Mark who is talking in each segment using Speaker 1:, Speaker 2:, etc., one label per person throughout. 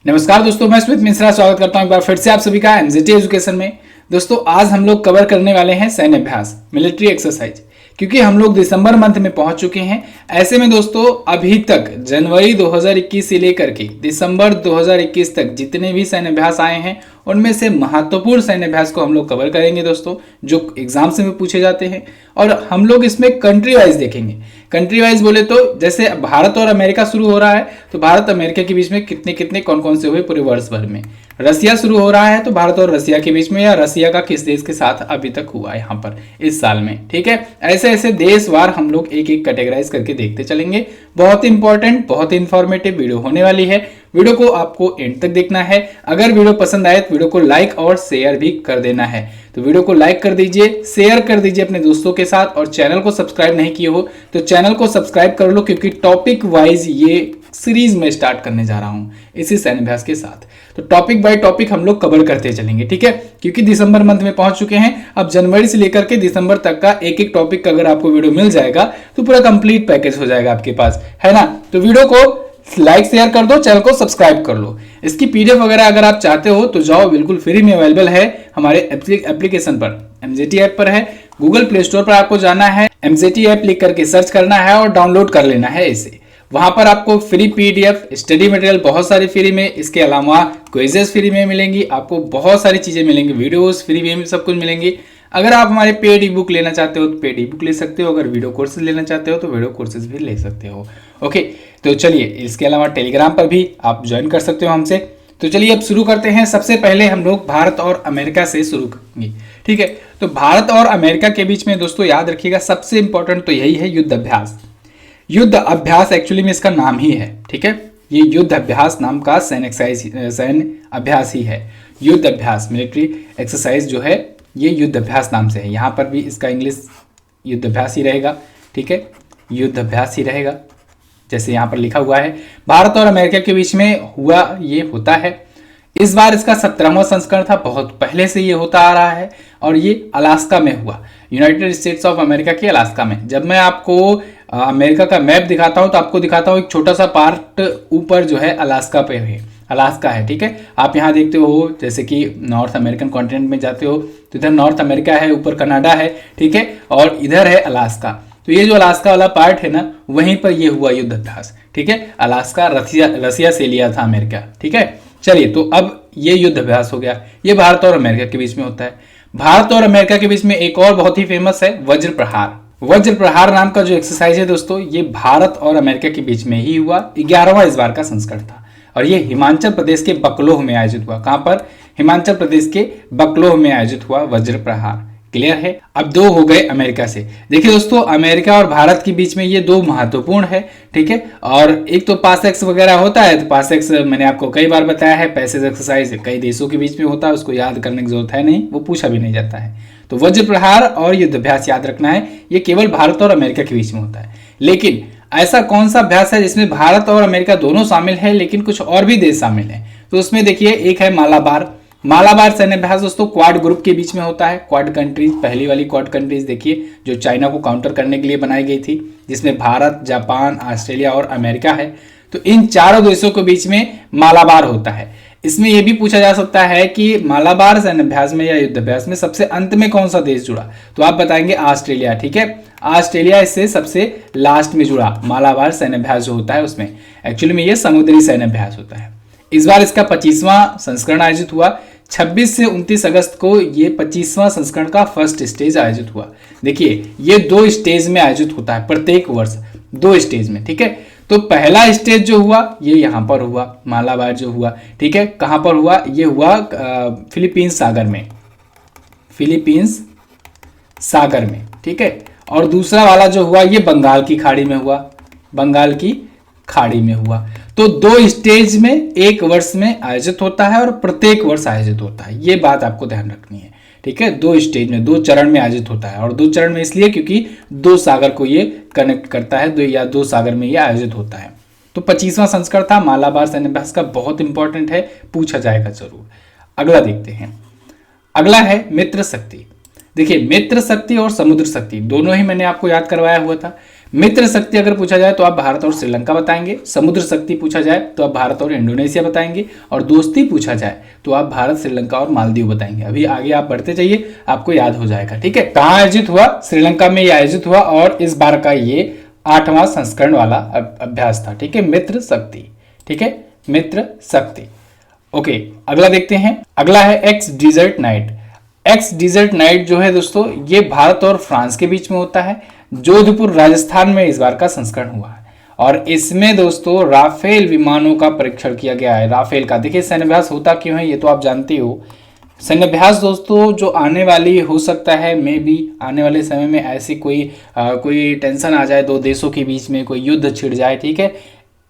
Speaker 1: नमस्कार दोस्तों, मैं स्मित मिश्रा स्वागत करता हूं एक बार फिर से आप सभी का एमजेटी एजुकेशन में। दोस्तों आज हम लोग कवर करने वाले हैं सैन्य अभ्यास, मिलिट्री एक्सरसाइज, क्योंकि हम लोग दिसंबर मंथ में पहुंच चुके हैं। ऐसे में दोस्तों अभी तक जनवरी 2021 से लेकर के दिसंबर 2021 तक जितने भी सैन्य अभ्यास आए हैं उनमें से महत्वपूर्ण सैन्य अभ्यास को हम लोग कवर करेंगे दोस्तों, जो एग्जाम्स में पूछे जाते हैं। और हम लोग इसमें कंट्री वाइज देखेंगे। कंट्री वाइज बोले तो जैसे भारत और अमेरिका शुरू हो रहा है तो भारत अमेरिका के बीच में कितने कितने कौन कौन से हुए पूरे वर्ष भर में। रसिया शुरू हो रहा है तो भारत और रसिया के बीच में, या रसिया का किस देश के साथ अभी तक हुआ है यहाँ पर इस साल में। ठीक है, ऐसे ऐसे देशवार हम लोग एक एक कैटेगराइज करके देखते चलेंगे। बहुत इंपॉर्टेंट, बहुत इंफॉर्मेटिव वीडियो होने वाली है। वीडियो को आपको एंड तक देखना है। अगर वीडियो पसंद आए तो वीडियो को लाइक और शेयर भी कर देना है। तो वीडियो को लाइक कर दीजिए, शेयर कर दीजिए अपने दोस्तों के साथ, और चैनल को सब्सक्राइब नहीं किए हो तो चैनल को सब्सक्राइब कर लो, क्योंकि टॉपिक वाइज ये सीरीज में स्टार्ट करने जा रहा हूं इसी सैन्य अभ्यास के साथ। तो टॉपिक बाय टॉपिक हम लोग कवर करते चलेंगे, ठीक है, क्योंकि दिसंबर मंथ में पहुंच चुके हैं। अब जनवरी से लेकर के दिसंबर तक का एक एक टॉपिक का अगर आपको वीडियो मिल जाएगा तो पूरा कंप्लीट पैकेज हो जाएगा आपके पास, है ना। तो वीडियो को लाइक शेयर कर दो, चैनल को सब्सक्राइब कर लो। इसकी पीडीएफ वगैरह अगर आप चाहते हो तो जाओ, बिल्कुल फ्री में अवेलेबल है हमारे एप्लीकेशन पर, एमजेटी ऐप पर है। गूगल प्ले स्टोर पर आपको जाना है, एमजेटी ऐप लिख करके सर्च करना है और डाउनलोड कर लेना है इसे। वहां पर आपको फ्री पीडीएफ, स्टडी मटेरियल बहुत सारी फ्री में, इसके अलावा क्विजेस फ्री में मिलेंगी, आपको बहुत सारी चीजें मिलेंगी, वीडियोस फ्री में सब कुछ मिलेंगी। अगर आप हमारे पेड ई बुक लेना चाहते हो तो पेड ई बुक ले सकते हो, अगर वीडियो कोर्सेज लेना चाहते हो तो वीडियो कोर्सेज भी ले सकते हो। ओके, तो चलिए, इसके अलावा टेलीग्राम पर भी आप ज्वाइन कर सकते हो हमसे। तो चलिए अब शुरू करते हैं। सबसे पहले हम लोग भारत और अमेरिका से शुरू करेंगे, ठीक है। तो भारत और अमेरिका के बीच में दोस्तों याद रखिएगा सबसे इंपॉर्टेंट तो यही है युद्ध अभ्यास। युद्ध अभ्यास एक्चुअली में इसका नाम ही है, ठीक है। ये युद्ध अभ्यास नाम का सैन्य अभ्यास ही है। युद्ध अभ्यास, मिलिट्री एक्सरसाइज जो है ये युद्ध अभ्यास नाम से है। यहाँ पर भी इसका इंग्लिश युद्ध अभ्यास ही रहेगा, ठीक है, युद्ध अभ्यास ही रहेगा जैसे यहाँ पर लिखा हुआ है। भारत और अमेरिका के बीच में हुआ ये होता है। इस बार इसका 17वां संस्करण था, बहुत पहले से ये होता आ रहा है, और ये अलास्का में हुआ, यूनाइटेड स्टेट्स ऑफ अमेरिका के अलास्का में। जब मैं आपको अमेरिका का मैप दिखाता हूँ तो आपको दिखाता हूँ एक छोटा सा पार्ट ऊपर जो है अलास्का पे है, अलास्का है, ठीक है। आप यहाँ देखते हो जैसे कि नॉर्थ अमेरिकन कॉन्टिनेंट में जाते हो तो इधर नॉर्थ अमेरिका है, ऊपर कनाडा है, ठीक है, और इधर है अलास्का। तो ये जो अलास्का वाला पार्ट है ना, वहीं पर ये हुआ युद्ध अभ्यास, ठीक है। अलास्का रसिया से लिया था अमेरिका, ठीक है। चलिए, तो अब ये युद्ध अभ्यास हो गया, ये भारत और अमेरिका के बीच में होता है। भारत और अमेरिका के बीच में एक और बहुत ही फेमस है वज्र प्रहार। वज्र प्रहार नाम का जो एक्सरसाइज है दोस्तों, ये भारत और अमेरिका के बीच में ही हुआ। 11वां इस बार का संस्करण था, और ये हिमाचल प्रदेश के बकलोह में आयोजित हुआ। कहां पर? हिमाचल प्रदेश के बकलोह में आयोजित हुआ वज्र प्रहार। क्लियर है? अब दो हो गए अमेरिका से। देखिए दोस्तों, अमेरिका और भारत के बीच में ये दो महत्वपूर्ण है, ठीक है। और एक तो पास एक्स वगैरह होता है, तो पास एक्स मैंने आपको कई बार बताया है, पैसेज एक्सरसाइज कई देशों के बीच में होता है, उसको याद करने की जरूरत है नहीं, वो पूछा भी नहीं जाता है। तो वज्र प्रहार और युद्ध अभ्यास याद रखना है, ये केवल भारत और अमेरिका के बीच में होता है। लेकिन ऐसा कौन सा अभ्यास है जिसमें भारत और अमेरिका दोनों शामिल है लेकिन कुछ और भी देश शामिल है? तो उसमें देखिए, एक है मालाबार। मालाबार सैन्य अभ्यास दोस्तों क्वाड ग्रुप के बीच में होता है। क्वाड कंट्रीज, पहली वाली क्वाड कंट्रीज देखिए, जो चाइना को काउंटर करने के लिए बनाई गई थी, जिसमें भारत, जापान, ऑस्ट्रेलिया और अमेरिका है। तो इन चारों देशों के बीच में मालाबार होता है। इसमें यह भी पूछा जा सकता है कि मालाबार सैन्य अभ्यास में या युद्ध अभ्यास में सबसे अंत में कौन सा देश जुड़ा? तो आप बताएंगे ऑस्ट्रेलिया, ठीक है। ऑस्ट्रेलिया इससे सबसे लास्ट में जुड़ा। मालाबार सैन्य अभ्यास जो होता है उसमें एक्चुअली में यह समुद्री सैन्य अभ्यास होता है। इस बार इसका 25वां संस्करण आयोजित हुआ। 26 से 29 अगस्त को ये 25वां संस्करण का फर्स्ट स्टेज आयोजित हुआ। देखिए, ये 2 स्टेज में आयोजित होता है प्रत्येक वर्ष, 2 स्टेज में, ठीक है। तो पहला स्टेज जो हुआ ये यहाँ पर हुआ, मालाबार जो हुआ, ठीक है। कहाँ पर हुआ? ये हुआ फिलीपींस सागर में, फिलीपींस सागर में, ठीक है। और दूसरा वाला जो हुआ ये बंगाल की खाड़ी में हुआ, बंगाल की खाड़ी में हुआ। तो 2 स्टेज में एक वर्ष में आयोजित होता है और प्रत्येक वर्ष आयोजित होता है, ये बात आपको ध्यान रखनी है, ठीक है। 2 स्टेज में, 2 चरण में आयोजित होता है, और 2 चरण में इसलिए क्योंकि 2 सागर को ये कनेक्ट करता है, 2 सागर में ये आयोजित होता है। तो 25वां संस्करण था मालाबार सैन्य अभ्यास का, बहुत इंपॉर्टेंट है, पूछा जाएगा जरूर। अगला देखते हैं। अगला है मित्र शक्ति। देखिए, मित्र शक्ति और समुद्र शक्ति दोनों ही मैंने आपको याद करवाया हुआ था। मित्र शक्ति अगर पूछा जाए तो आप भारत और श्रीलंका बताएंगे। समुद्र शक्ति पूछा जाए तो आप भारत और इंडोनेशिया बताएंगे। और दोस्ती पूछा जाए तो आप भारत, श्रीलंका और मालदीव बताएंगे। अभी आगे आप बढ़ते जाइए, आपको याद हो जाएगा। ठीक है, कहाँ आयोजित हुआ? श्रीलंका में ये आयोजित हुआ और इस बार का ये 8वां संस्करण वाला अभ्यास था। ठीक है, मित्र शक्ति। ठीक है, मित्र शक्ति। ओके, अगला देखते हैं। अगला है ex Desert Knight. Ex Desert Knight जो है दोस्तों, ये भारत और फ्रांस के बीच में होता है। जोधपुर राजस्थान में इस बार का संस्करण हुआ है और इसमें दोस्तों राफेल विमानों का परीक्षण किया गया है। राफेल का देखिए, सैन्याभ्यास होता क्यों है ये तो आप जानते हो। सैन्याभ्यास दोस्तों जो आने वाली हो सकता है, मे भी आने वाले समय में ऐसी कोई टेंशन आ जाए, दो देशों के बीच में कोई युद्ध छिड़ जाए। ठीक है,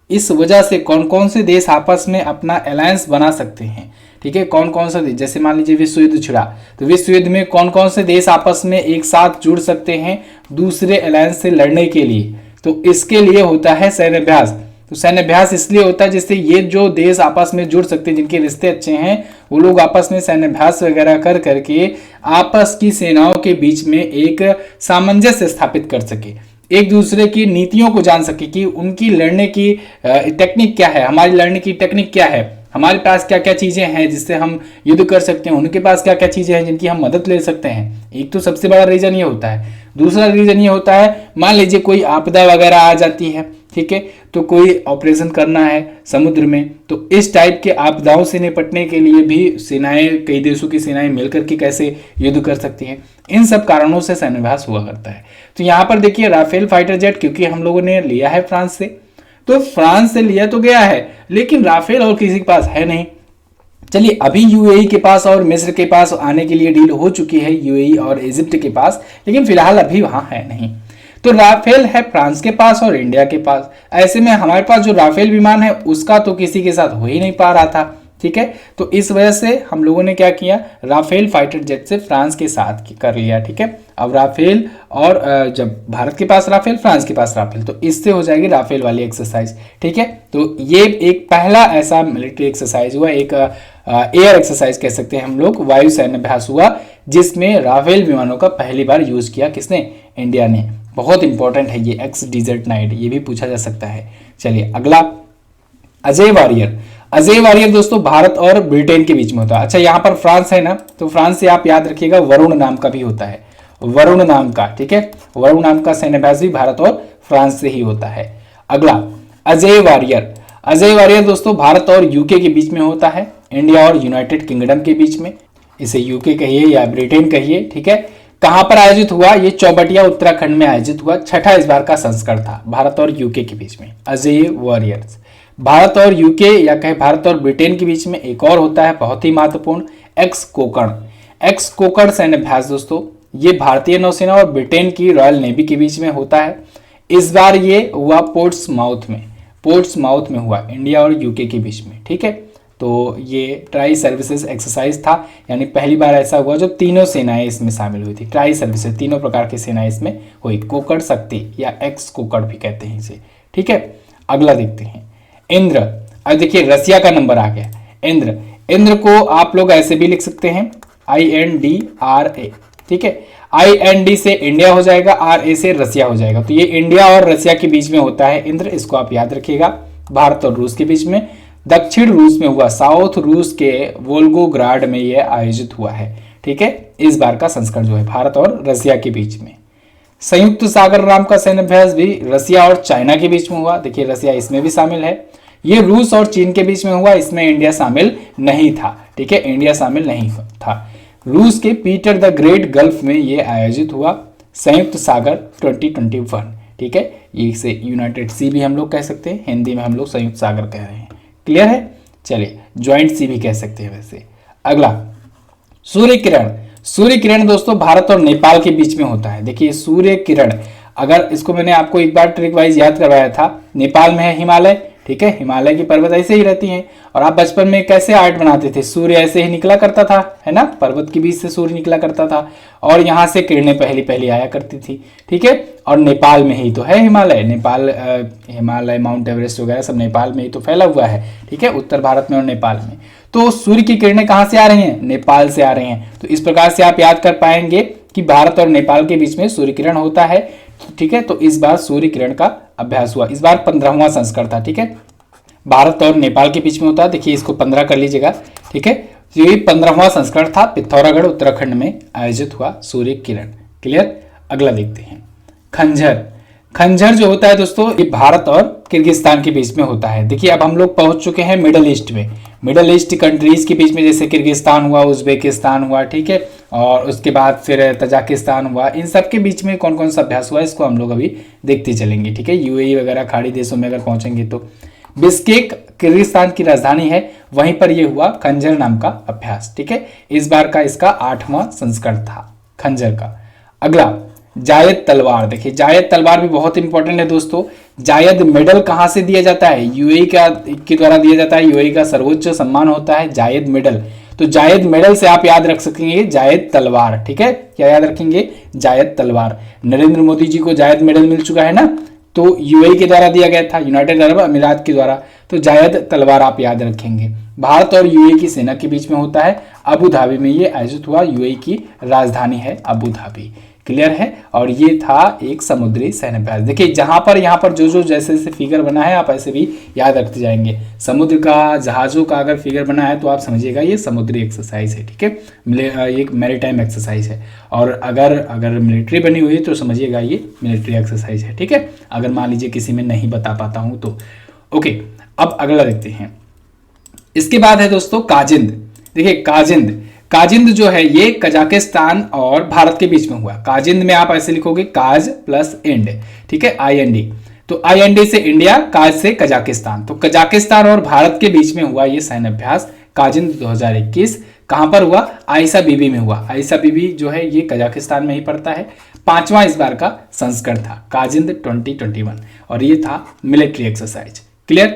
Speaker 1: इस वजह से कौन कौन से देश आपस में अपना अलायंस बना सकते हैं। ठीक है, कौन कौन सा देश, जैसे मान लीजिए विश्व युद्ध छिड़ा तो विश्व युद्ध में कौन कौन से देश आपस में एक साथ जुड़ सकते हैं दूसरे अलायंस से लड़ने के लिए, तो इसके लिए होता है सैन्याभ्यास। तो सैन्याभ्यास इसलिए होता है जिससे ये जो देश आपस में जुड़ सकते हैं, जिनके रिश्ते अच्छे हैं, वो लोग आपस में सैन्याभ्यास वगैरह कर करके आपस की सेनाओं के बीच में एक सामंजस्य स्थापित कर सके, एक दूसरे की नीतियों को जान सके कि उनकी लड़ने की टेक्निक क्या है, हमारी लड़ने की टेक्निक क्या है, हमारे पास क्या क्या चीजें हैं जिससे हम युद्ध कर सकते हैं, उनके पास क्या क्या चीजें हैं जिनकी हम मदद ले सकते हैं। एक तो सबसे बड़ा रीजन ये होता है। दूसरा रीजन ये होता है, मान लीजिए कोई आपदा वगैरह आ जाती है, ठीक है, तो कोई ऑपरेशन करना है समुद्र में, तो इस टाइप के आपदाओं से निपटने के लिए भी सेनाएं, कई देशों की सेनाएं मिलकर के कैसे युद्ध कर सकती हैं, इन सब कारणों से सैन्याभ्यास हुआ करता है। तो यहाँ पर देखिए राफेल फाइटर जेट, क्योंकि हम लोगों ने लिया है फ्रांस से, तो फ्रांस से लिया तो गया है, लेकिन राफेल और किसी के पास है नहीं। चलिए, अभी यूएई के पास और मिस्र के पास आने के लिए डील हो चुकी है, यूएई और इजिप्ट के पास, लेकिन फिलहाल अभी वहां है नहीं। तो राफेल है फ्रांस के पास और इंडिया के पास। ऐसे में हमारे पास जो राफेल विमान है उसका तो किसी के साथ हो ही नहीं पा रहा था। ठीक है, तो इस वजह से हम लोगों ने क्या किया, राफेल फाइटर जेट से फ्रांस के साथ कर लिया। ठीक है, अब राफेल और जब भारत के पास राफेल, फ्रांस के पास राफेल, तो इससे हो जाएगी राफेल वाली एक्सरसाइज। ठीक है, तो ये एक पहला ऐसा मिलिट्री एक्सरसाइज हुआ, एक एयर एक्सरसाइज कह सकते हैं हम लोग, वायु सैन्य अभ्यास हुआ, जिसमें राफेल विमानों का पहली बार यूज किया किसने, इंडिया ने। बहुत इंपॉर्टेंट है ये एक्स डिजर्ट नाइट, ये भी पूछा जा सकता है। चलिए अगला, अजय वॉरियर। अजय वॉरियर दोस्तों भारत और ब्रिटेन के बीच में होता है। अच्छा, यहाँ पर फ्रांस है ना, तो फ्रांस से आप याद रखिएगा वरुण नाम का भी होता है, वरुण नाम का। ठीक है, वरुण नाम का सैन्याभ्यास भी भारत और फ्रांस से ही होता है। अगला, अजय वॉरियर। अजय वॉरियर दोस्तों भारत और यूके के बीच में होता है, इंडिया और यूनाइटेड किंगडम के बीच में, इसे यूके कहिए या ब्रिटेन कहिए। ठीक है, कहां पर आयोजित हुआ, ये चौबटिया उत्तराखंड में आयोजित हुआ। छठा इस बार का संस्करण था भारत और यूके के बीच में, अजय वॉरियर्स। भारत और यूके या कहे भारत और ब्रिटेन के बीच में एक और होता है बहुत ही महत्वपूर्ण, एक्स कोकण। एक्स कोकण सैन्याभ्यास दोस्तों, ये भारतीय नौसेना और ब्रिटेन की रॉयल नेवी के बीच में होता है। इस बार ये हुआ पोर्ट्समाउथ में, पोर्ट्समाउथ में हुआ, इंडिया और यूके के बीच में। ठीक है, तो ये ट्राई सर्विसेज एक्सरसाइज था, यानी पहली बार ऐसा हुआ जब तीनों सेनाएं इसमें शामिल हुई थी। ट्राई सर्विसेज, तीनों प्रकार की सेनाएं इसमें हुई। कोकण शक्ति या एक्स कोकण भी कहते हैं इसे। ठीक है, अगला देखते हैं, इंद्र। अब देखिए रसिया का नंबर आ गया, इंद्र। इंद्र को आप लोग ऐसे भी लिख सकते हैं, INDRA। ठीक है, IND से इंडिया हो जाएगा, RA से रसिया हो जाएगा, तो ये इंडिया और रसिया के बीच में होता है इंद्र, इसको आप याद रखिएगा। भारत और रूस के बीच में, दक्षिण रूस में हुआ, साउथ रूस के वोल्गोग्राड में यह आयोजित हुआ है। ठीक है, इस बार का संस्करण जो है भारत और रसिया के बीच में। संयुक्त सागर नाम का सैन्याभ्यास भी रसिया और चाइना के बीच में हुआ। देखिए रसिया इसमें भी शामिल है। ये रूस और चीन के बीच में हुआ, इसमें इंडिया शामिल नहीं था। ठीक है, इंडिया शामिल नहीं था। रूस के पीटर द ग्रेट गल्फ में ये आयोजित हुआ, संयुक्त सागर 2021। ठीक है, ये इसे यूनाइटेड सी भी हम लोग कह सकते हैं, हिंदी में हम लोग संयुक्त सागर कह रहे हैं। क्लियर है, चलिए ज्वाइंट सी भी कह सकते हैं वैसे। अगला, सूर्य किरण। सूर्य किरण दोस्तों भारत और नेपाल के बीच में होता है। देखिए सूर्य किरण, अगर इसको मैंने आपको एक बार ट्रिक वाइज याद करवाया था, नेपाल में है हिमालय। ठीक है, हिमालय की पर्वत ऐसे ही रहती हैं, और आप बचपन में कैसे आर्ट बनाते थे, सूर्य ऐसे ही निकला करता था, है ना, पर्वत के बीच से सूर्य निकला करता था और यहाँ से किरणें पहली पहली आया करती थी। ठीक है, और नेपाल में ही तो है हिमालय, नेपाल, हिमालय, माउंट एवरेस्ट वगैरह सब नेपाल में ही तो फैला हुआ है। ठीक है, उत्तर भारत में और नेपाल में। तो सूर्य की किरणें कहाँ से आ रही हैं, नेपाल से आ रही हैं। तो इस प्रकार से आप याद कर पाएंगे कि भारत और नेपाल के बीच में सूर्य किरण होता है। ठीक है। तो इस बार सूर्य किरण का अभ्यास हुआ, इस बार 15वां संस्करण था। ठीक है, भारत और नेपाल के बीच में होता है, देखिए इसको 15 कर लीजिएगा। ठीक है, तो ये 15वां संस्करण था, पिथौरागढ़ उत्तराखंड में आयोजित हुआ सूर्य किरण। क्लियर। अगला देखते हैं खंजर। खंजर जो होता है दोस्तों, ये भारत और किर्गिस्तान के बीच में होता है। देखिए अब हम लोग पहुंच चुके हैं मिडल ईस्ट में, मिडल ईस्ट कंट्रीज के बीच में, जैसे किर्गिस्तान हुआ, उज्बेकिस्तान हुआ, ठीक है, और उसके बाद फिर तजाकिस्तान हुआ। इन सब के बीच में कौन कौन सा अभ्यास हुआ इसको हम लोग अभी देखते चलेंगे। ठीक है, यूएई वगैरह खाड़ी देशों में अगर पहुंचेंगे तो बिस्केक किर्गिस्तान की राजधानी है, वहीं पर यह हुआ खंजर नाम का अभ्यास। ठीक है, इस बार का इसका 8वां संस्करण था खंजर का। अगला जायद तलवार। देखिए जायद तलवार भी बहुत इंपॉर्टेंट है दोस्तों। जायद मेडल कहां से दिया जाता है? यूएई के द्वारा दिया जाता है। यूएई का सर्वोच्च सम्मान होता है जायद मेडल। तो जायद मेडल से आप याद रख सकेंगे जायद तलवार। ठीक है, क्या याद रखेंगे? जायद तलवार। नरेंद्र मोदी जी को जायद मेडल मिल चुका है ना, तो यूएई के द्वारा दिया गया था, यूनाइटेड अरब अमीरात के द्वारा। तो जायद तलवार आप याद रखेंगे। भारत और यूएई की सेना के बीच में होता है, अबू धाबी में ये आयोजित हुआ। यूएई की राजधानी है अबू धाबी। क्लियर है। और ये था एक समुद्री सैन्य अभ्यास। देखिए जहां पर यहाँ पर जो जो जैसे जैसे फिगर बना है आप ऐसे भी याद रखते जाएंगे। समुद्र का, जहाजों का अगर फिगर बना है तो आप समझिएगा ये समुद्री एक्सरसाइज है। ठीक है, एक मैरीटाइम एक्सरसाइज है। और अगर मिलिट्री बनी हुई है तो समझिएगा ये मिलिट्री एक्सरसाइज है। ठीक है, अगर मान लीजिए किसी में नहीं बता पाता हूं तो। ओके, अब अगला देखते हैं। इसके बाद है दोस्तों काजिंद। देखिए काजिंद जो है ये कजाकिस्तान और भारत के बीच में हुआ। काजिंद में आप ऐसे लिखोगे काज प्लस इंड। ठीक है, IND। तो IND से इंडिया, काज से कजाकिस्तान। तो कजाकिस्तान और भारत के बीच में हुआ ये सैन्य अभ्यास काजिंद 2021। कहां पर हुआ? आइसा बीबी में हुआ। आइसा बीबी जो है ये कजाकिस्तान में ही पड़ता है। 5वां इस बार का संस्करण था काजिंद 2021 और ये था मिलिट्री एक्सरसाइज। क्लियर।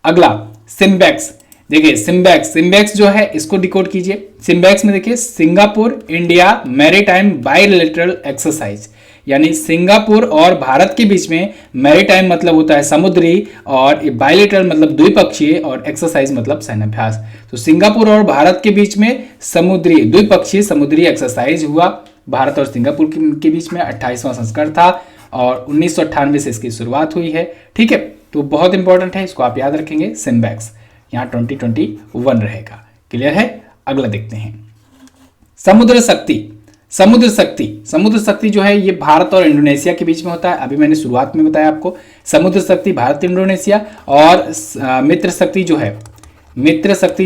Speaker 1: अगला सिम्बेक्स। देखिए सिम्बेक्स जो है इसको डिकोड कीजिए। सिम्बेक्स में देखिए Singapore India maritime bilateral exercise, यानी सिंगापुर और भारत के बीच में मैरीटाइम मतलब होता है समुद्री, और बायलैटरल मतलब द्विपक्षीय, और एक्सरसाइज मतलब सैन्य अभ्यास। तो सिंगापुर और भारत के बीच में समुद्री द्विपक्षीय समुद्री एक्सरसाइज हुआ भारत और सिंगापुर के बीच में। 28वां संस्करण था और 1998 से इसकी शुरुआत हुई है। ठीक है, तो बहुत इंपॉर्टेंट है, इसको आप याद रखेंगे। सिम्बेक्स यहाँ 2021 रहेगा। क्लियर है। अगला देखते हैं समुद्र शक्ति जो है ये भारत और इंडोनेशिया के बीच में होता है। अभी मैंने शुरुआत में बताया आपको, समुद्र शक्ति भारत इंडोनेशिया, और मित्र शक्ति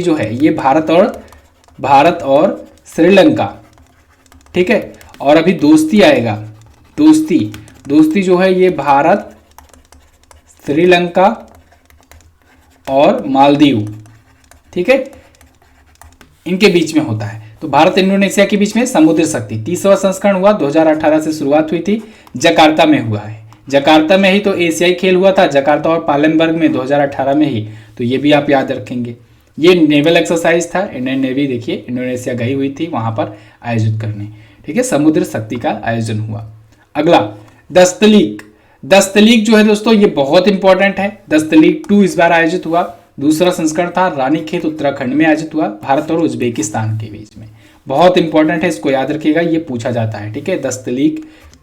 Speaker 1: जो है ये भारत और श्रीलंका। ठीक है, और अभी दोस्ती आएगा। दोस्ती जो है ये भारत, श्रीलंका और मालदीव। ठीक है, इनके बीच में होता है। तो भारत इंडोनेशिया के बीच में समुद्र शक्ति 30वां संस्करण हुआ, 2018 से शुरुआत हुई थी, जकार्ता में हुआ है। जकार्ता में ही तो एशियाई खेल हुआ था, जकार्ता और पालेमबर्ग में 2018 में ही। तो ये भी आप याद रखेंगे। ये नेवल एक्सरसाइज था, इंडियन नेवी देखिए इंडोनेशिया गई हुई थी वहां पर आयोजित करने। ठीक है, समुद्र शक्ति का आयोजन हुआ। अगला दस्तलीक जो है दोस्तों ये बहुत इंपॉर्टेंट है। दस्तलीक 2 इस बार आयोजित हुआ। दूसरा संस्करण था, रानीखेत उत्तराखंड में आयोजित हुआ, भारत और उज्बेकिस्तान के बीच में। बहुत इंपॉर्टेंट है, इसको याद रखिएगा, ये पूछा जाता है। ठीक है, दस्तलीक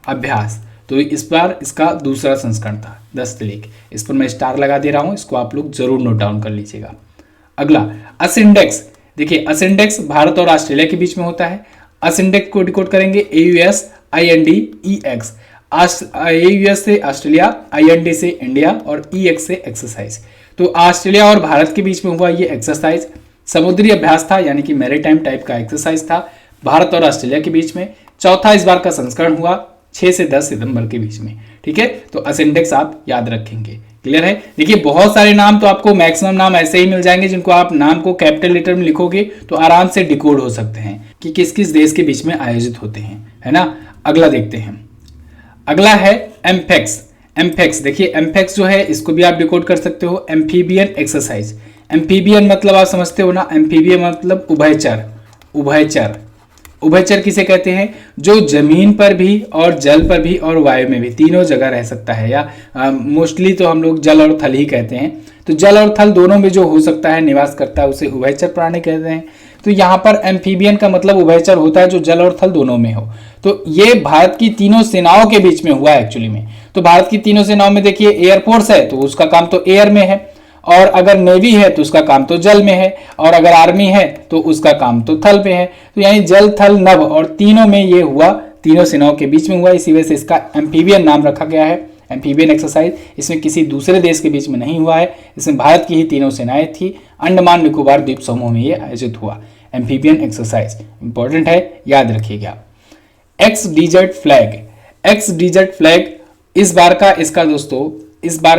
Speaker 1: अभ्यास। तो इस बार इसका दूसरा संस्करण था दस्तलीक। इस पर मैं स्टार लगा दे रहा हूं, इसको आप लोग जरूर नोट डाउन कर लीजिएगा। अगला असिंडेक्स। देखिए असिंडेक्स भारत और ऑस्ट्रेलिया के बीच में होता है। असिंडेक्स को डिकोड करेंगे AUSINDEX। AUS से ऑस्ट्रेलिया, IND से इंडिया और EX से एक्सरसाइज। तो ऑस्ट्रेलिया और भारत के बीच में हुआ ये एक्सरसाइज समुद्री अभ्यास था, यानी कि मैरीटाइम टाइप का एक्सरसाइज था भारत और ऑस्ट्रेलिया के बीच में। चौथा इस बार का संस्करण हुआ 6 से 10 सितंबर के बीच में। ठीक है, तो असिंडेक्स आप याद रखेंगे। क्लियर है। देखिए बहुत सारे नाम तो आपको मैक्सिमम नाम ऐसे ही मिल जाएंगे जिनको आप नाम को कैपिटल लेटर में लिखोगे तो आराम से डिकोड हो सकते हैं कि किस किस देश के बीच में आयोजित होते हैं, है ना। अगला देखते हैं। अगला है एम्फेक्स। देखिए एम्फेक्स जो है इसको भी आप डिकोड कर सकते हो, एम्फीबियन एक्सरसाइज। एम्फीबियन मतलब आप समझते हो ना, एम्फीबियन मतलब उभयचर किसे कहते हैं? जो जमीन पर भी और जल पर भी और वायु में भी तीनों जगह रह सकता है, या मोस्टली तो हम लोग जल और थल ही कहते हैं। तो जल और थल दोनों में जो हो सकता है निवास करता है उसे उभयचर प्राणी कहते हैं। तो यहाँ पर एम्फीबियन का मतलब उभयचर होता है जो जल और थल दोनों में हो। तो ये भारत की तीनों सेनाओं के बीच में हुआ एक्चुअली में। तो भारत की तीनों सेनाओं में देखिए एयरफोर्स है तो उसका काम तो एयर में है, और अगर नेवी है तो उसका काम तो जल में है, और अगर आर्मी है तो उसका काम तो थल पे है। तो यानी जल थल नभ और तीनों में ये हुआ, तीनों सेनाओं के बीच में हुआ, इसी वजह से इसका एम्फीबियन नाम रखा गया है, एम्फीबियन एक्सरसाइज। इसमें किसी दूसरे देश के बीच में नहीं हुआ है, इसमें भारत की ही तीनों सेनाएं थी। अंडमान निकोबार द्वीप समूह में ये आयोजित हुआ एम्फीबियन एक्सरसाइज। इंपॉर्टेंट है, याद रखिएगा। X desert flag, x desert flag इस बार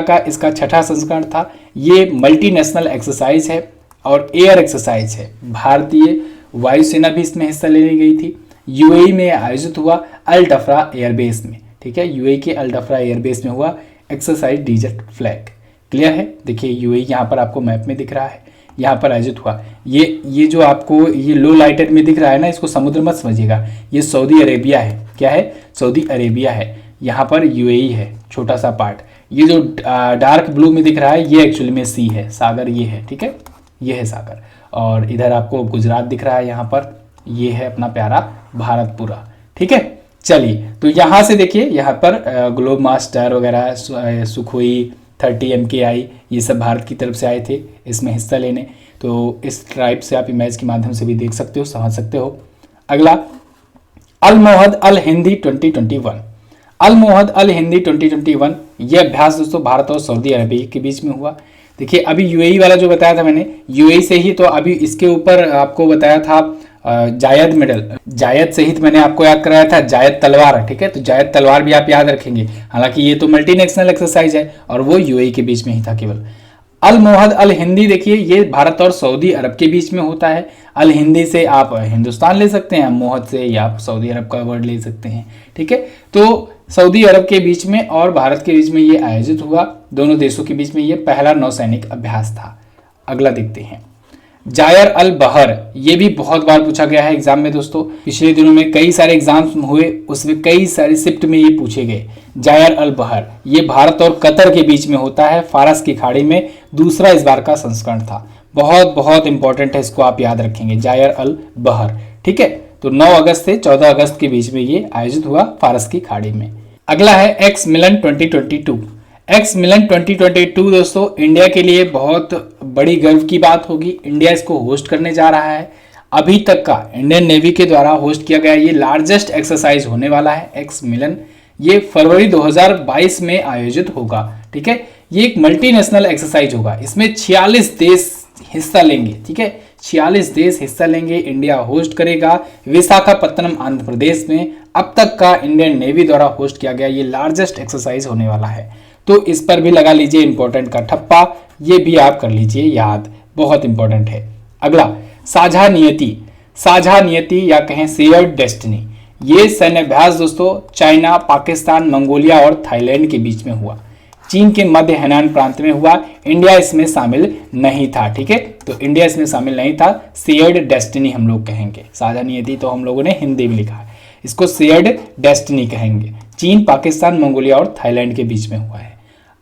Speaker 1: का इसका छठा संस्करण था। ये मल्टीनेशनल एक्सरसाइज है और एयर एक्सरसाइज है। भारतीय वायुसेना भी इसमें हिस्सा लेने गई थी। यूएई में आयोजित हुआ अल डफरा एयरबेस में, ठीक है, यूएई के अल डफरा एयरबेस में हुआ एक्सरसाइज डीजर्ट फ्लैग। क्लियर है? देखिए यूएई यहाँ पर आपको मैप में दिख रहा है, यहाँ पर आयोजित हुआ। ये जो आपको ये लो लाइटेड में दिख रहा है ना, इसको समुद्र मत समझिएगा, ये सऊदी अरेबिया है। क्या है? सऊदी अरेबिया है। यहाँ पर यूएई है, छोटा सा पार्ट। ये जो डार्क ब्लू में दिख रहा है ये एक्चुअली में सी है, सागर ये है, ठीक है, ये है सागर। और इधर आपको गुजरात दिख रहा है, यहाँ पर ये है अपना प्यारा भारत पूरा, ठीक है। चलिए, तो यहाँ से देखिए, यहाँ पर ग्लोब मास्टर वगैरह, सुखोई 30 MKI, ये सब भारत की तरफ से आए थे इसमें हिस्सा लेने। तो इस ट्राइब से आप इमेज के माध्यम से भी देख सकते हो, समझ सकते हो। अगला, अल मोहद अल हिंदी 2021। अल मोहद अल हिंदी 2021 ये अभ्यास दोस्तों भारत और सऊदी अरबिया के बीच में हुआ। देखिए अभी यूएई वाला जो बताया था मैंने, यूएई से ही, तो अभी इसके ऊपर आपको बताया था जायद मेडल, जायद सहित मैंने आपको याद कराया था जायद तलवार, ठीक है। तो जायद तलवार भी आप याद रखेंगे। हालांकि ये तो मल्टीनेशनल एक्सरसाइज है और वो यूएई के बीच में ही था केवल। अल मोहद अल हिंदी देखिए, ये भारत और सऊदी अरब के बीच में होता है। अल हिंदी से आप हिंदुस्तान ले सकते हैं, मोहद से या आप सऊदी अरब का वर्ड ले सकते हैं, ठीक है। तो सऊदी अरब के बीच में और भारत के बीच में ये आयोजित हुआ, दोनों देशों के बीच में ये पहला नौसैनिक अभ्यास था। अगला देखते हैं, जायर अल बहर। ये भी बहुत बार पूछा गया है एग्जाम में दोस्तों। पिछले दिनों में कई सारे एग्जाम्स हुए, उसमें कई सारे शिफ्ट में ये पूछे गए। जायर अल बहर ये भारत और कतर के बीच में होता है, फारस की खाड़ी में। दूसरा इस बार का संस्करण था। बहुत बहुत इंपॉर्टेंट है, इसको आप याद रखेंगे, जायर अल बहर, ठीक है। तो 9 अगस्त से 14 अगस्त के बीच में ये आयोजित हुआ फारस की खाड़ी में। अगला है एक्स मिलन 2022। एक्स मिलन 2022 दोस्तों इंडिया के लिए बहुत बड़ी गर्व की बात होगी। इंडिया इसको होस्ट करने जा रहा है। अभी तक का इंडियन नेवी के द्वारा होस्ट किया गया ये लार्जेस्ट एक्सरसाइज होने वाला है एक्स मिलन। ये फरवरी 2022 में आयोजित होगा, ठीक है। ये एक मल्टीनेशनल एक्सरसाइज होगा, इसमें 46 देश हिस्सा लेंगे, ठीक है। 46 देश हिस्सा लेंगे, इंडिया होस्ट करेगा विशाखापत्तनम आंध्र प्रदेश में। अब तक का इंडियन नेवी द्वारा होस्ट किया गया ये लार्जेस्ट एक्सरसाइज होने वाला है। तो इस पर भी लगा लीजिए इंपॉर्टेंट का ठप्पा, ये भी आप कर लीजिए याद, बहुत इंपॉर्टेंट है। अगला, साझा नियति। साझा नियति या कहें शेयर्ड डेस्टिनी, ये सैन्य अभ्यास दोस्तों चाइना, पाकिस्तान, मंगोलिया और थाईलैंड के बीच में हुआ। चीन के मध्य हैनान प्रांत में हुआ। इंडिया इसमें शामिल नहीं था, ठीक है। तो इंडिया इसमें शामिल नहीं था। शेयर्ड डेस्टिनी हम लोग कहेंगे, साझा नियति तो हम लोगों ने हिंदी में लिखा है, इसको शेयर्ड डेस्टिनी कहेंगे। चीन, पाकिस्तान, मंगोलिया और थाईलैंड के बीच में हुआ है।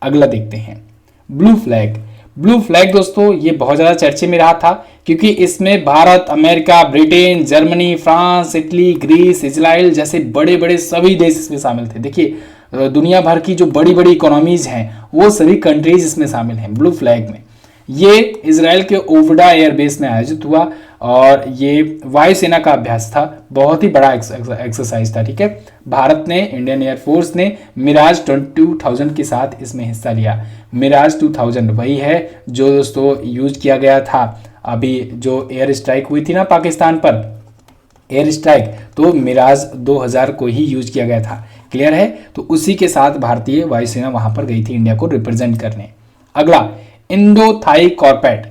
Speaker 1: अगला देखते हैं, ब्लू फ्लैग। ब्लू फ्लैग दोस्तों ये बहुत ज़्यादा चर्चे में रहा था, क्योंकि इसमें Bharat, America, Britain, Germany, France, Italy, Greece, Israel जैसे बड़े बड़े सभी देश इसमें शामिल थे। देखिए दुनिया भर की जो बड़ी बड़ी इकोनॉमीज हैं वो सभी कंट्रीज इसमें शामिल हैं ब्लू फ्लैग में। ये इजराइल के ओवडा एयरबेस में आयोजित हुआ और ये वायुसेना का अभ्यास था। बहुत ही बड़ा एक्सरसाइज था, ठीक है। भारत ने, इंडियन एयरफोर्स ने मिराज 2000 के साथ इसमें हिस्सा लिया। मिराज 2000 वही है जो दोस्तों यूज किया गया था अभी जो एयर स्ट्राइक हुई थी ना पाकिस्तान पर, एयर स्ट्राइक, तो मिराज 2000 को ही यूज किया गया था। क्लियर है? तो उसी के साथ भारतीय वायुसेना वहां पर गई थी इंडिया को रिप्रेजेंट करने। अगला, इंडो थाई कॉर्पेट।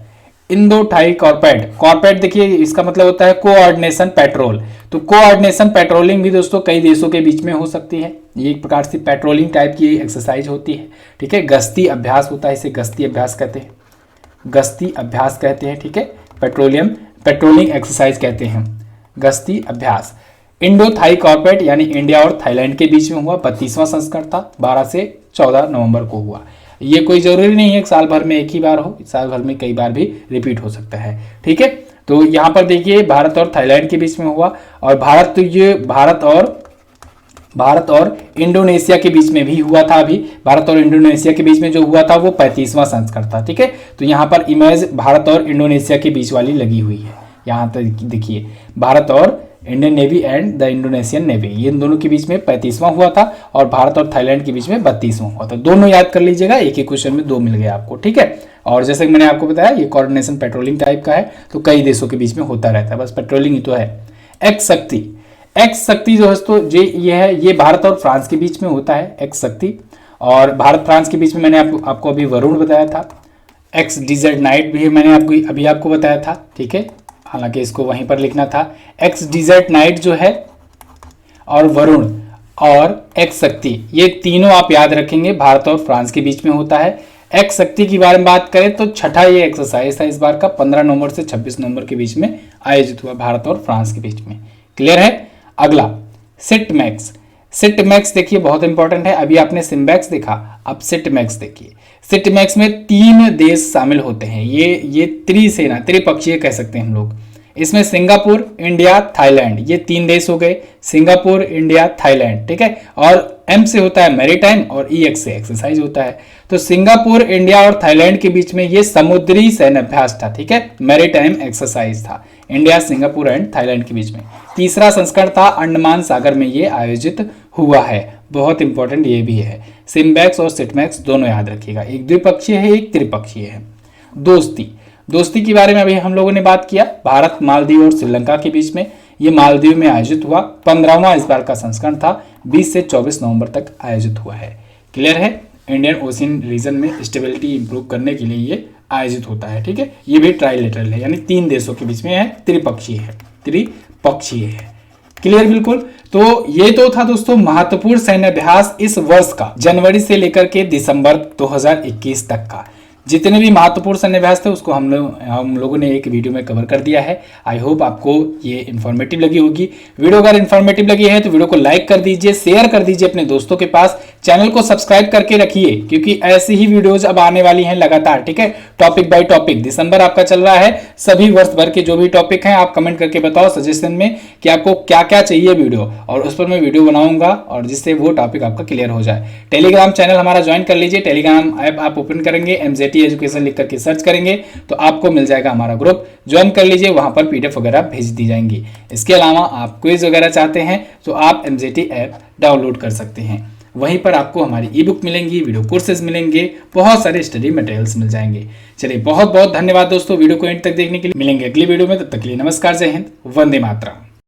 Speaker 1: इंडो थाई कॉर्पेट, कॉर्पेट देखिए इसका मतलब होता है कोऑर्डिनेशन पेट्रोल। तो कोऑर्डिनेशन पेट्रोलिंग भी दोस्तों कई देशों के बीच में हो सकती है। ये एक प्रकार से पेट्रोलिंग टाइप की एक्सरसाइज होती है, ठीक है। गश्ती अभ्यास होता है, इसे गश्ती अभ्यास कहते हैं, गश्ती अभ्यास कहते हैं, ठीक है। पेट्रोलिंग एक्सरसाइज कहते हैं, गश्ती अभ्यास। इंडो थाई कॉर्पेट यानी इंडिया और थाईलैंड के बीच में हुआ, 32वां संस्करण था, 12 से 14 नवंबर को हुआ। ये कोई जरूरी नहीं है साल भर में एक ही बार हो, साल भर में कई बार भी रिपीट हो सकता है, ठीक है। तो यहाँ पर देखिए भारत और थाईलैंड के बीच में हुआ, और भारत और इंडोनेशिया के बीच में भी हुआ था। अभी भारत और इंडोनेशिया के बीच में जो हुआ था वो 35वां संस्करण था। ठीक है, तो यहाँ पर इमेज भारत और इंडोनेशिया के बीच वाली लगी हुई है। यहाँ तक देखिए, भारत और Indian navy and the Indonesian navy, ये इन दोनों के बीच में 35वां हुआ था, और भारत और थाईलैंड के बीच में 32वां हुआ था। दोनों याद कर लीजिएगा, एक एक क्वेश्चन में 2 मिल गया आपको। ठीक है, और जैसे मैंने आपको बताया ये कोऑर्डिनेशन पेट्रोलिंग टाइप का है, तो कई देशों के बीच में होता रहता है, बस पेट्रोलिंग ही तो है। एक्स शक्ति जो दोस्तों ये भारत और फ्रांस के बीच में होता है, एक्स शक्ति। और भारत फ्रांस के बीच में मैंने आपको अभी वरुण बताया था। एक्स डिजर्ट नाइट भी मैंने आपको बताया था। ठीक है, हालांकि इसको वहीं पर लिखना था। एक्स डिजर्ट नाइट जो है, और वरुण और एक्स शक्ति, ये तीनों आप याद रखेंगे, भारत और फ्रांस के बीच में होता है। एक्स शक्ति के बारे में बात करें तो छठा ये एक्सरसाइज था इस बार का, 15 नवंबर से 26 नवंबर के बीच में आयोजित हुआ भारत और फ्रांस के बीच में। क्लियर है। अगला सिटमैक्स देखिए बहुत इंपॉर्टेंट है। अभी आपने सिम्बैक्स देखा, अब सिटमैक्स देखिए। सिटमैक्स में 3 देश शामिल होते हैं, ये त्रिसेना, त्रिपक्षीय कह सकते हैं हम लोग। इसमें सिंगापुर, इंडिया, थाईलैंड, ये 3 देश हो गए, सिंगापुर, इंडिया, थाईलैंड। ठीक है, और एम से होता है मैरीटाइम, और एक्स से एक्सरसाइज होता है। तो सिंगापुर, इंडिया और थाईलैंड के बीच में ये समुद्री सैन्याभ्यास था। ठीक है, मैरीटाइम एक्सरसाइज था इंडिया, सिंगापुर एंड थाईलैंड के बीच में। तीसरा संस्करण था अंडमान सागर में ये आयोजित हुआ है, बहुत इंपॉर्टेंट ये भी है। सिम्बैक्स और सिटमैक्स दोनों याद रखिएगा, एक द्विपक्षीय है, एक त्रिपक्षीय है। दोस्ती के बारे में अभी हम लोगों ने बात किया, भारत, मालदीव और श्रीलंका के बीच में, ये मालदीव में आयोजित हुआ। 15वां इस बार का संस्करण था, 20 से 24 नवंबर तक आयोजित हुआ है। क्लियर है। इंडियन ओशियन रीजन में स्टेबिलिटी इंप्रूव करने के लिए ये आयोजित होता है। ठीक है, ये भी ट्राइलेटरल है, यानी 3 देशों के बीच में है, त्रिपक्षीय है। क्लियर, बिल्कुल। तो ये तो था दोस्तों महत्वपूर्ण सैन्याभ्यास इस वर्ष का, जनवरी से लेकर के दिसंबर 2021 तक का। जितने भी महत्वपूर्ण सन्निवेश थे उसको हम लोगों ने एक वीडियो में कवर कर दिया है। आई होप आपको ये इन्फॉर्मेटिव लगी होगी। वीडियो अगर इन्फॉर्मेटिव लगी है तो वीडियो को लाइक कर दीजिए, शेयर कर दीजिए अपने दोस्तों के पास, चैनल को सब्सक्राइब करके रखिए क्योंकि ऐसी ही वीडियोज अब आने वाली हैं लगातार। ठीक है, टॉपिक बाय टॉपिक। दिसंबर आपका चल रहा है, सभी वर्ष भर के जो भी टॉपिक हैं आप कमेंट करके बताओ सजेशन में कि आपको क्या क्या चाहिए वीडियो, और उस पर मैं वीडियो बनाऊंगा और जिससे वो टॉपिक आपका क्लियर हो जाए। टेलीग्राम चैनल हमारा ज्वाइन कर लीजिए। टेलीग्राम ऐप आप ओपन करेंगे, MZT एजुकेशन लिख करके सर्च करेंगे तो आपको मिल जाएगा हमारा ग्रुप, ज्वाइन कर लीजिए, वहां पर PDF वगैरह भेज दी जाएंगी। इसके अलावा आप क्विज वगैरह चाहते हैं तो आप MZT ऐप डाउनलोड कर सकते हैं, वहीं पर आपको हमारी ई बुक मिलेंगी, वीडियो कोर्सेज मिलेंगे, बहुत सारे स्टडी मटेरियल्स मिल जाएंगे। चलिए बहुत बहुत धन्यवाद दोस्तों वीडियो को एंड तक देखने के लिए। मिलेंगे अगली वीडियो में, तब तक के लिए नमस्कार, जय हिंद, वंदे मातरम।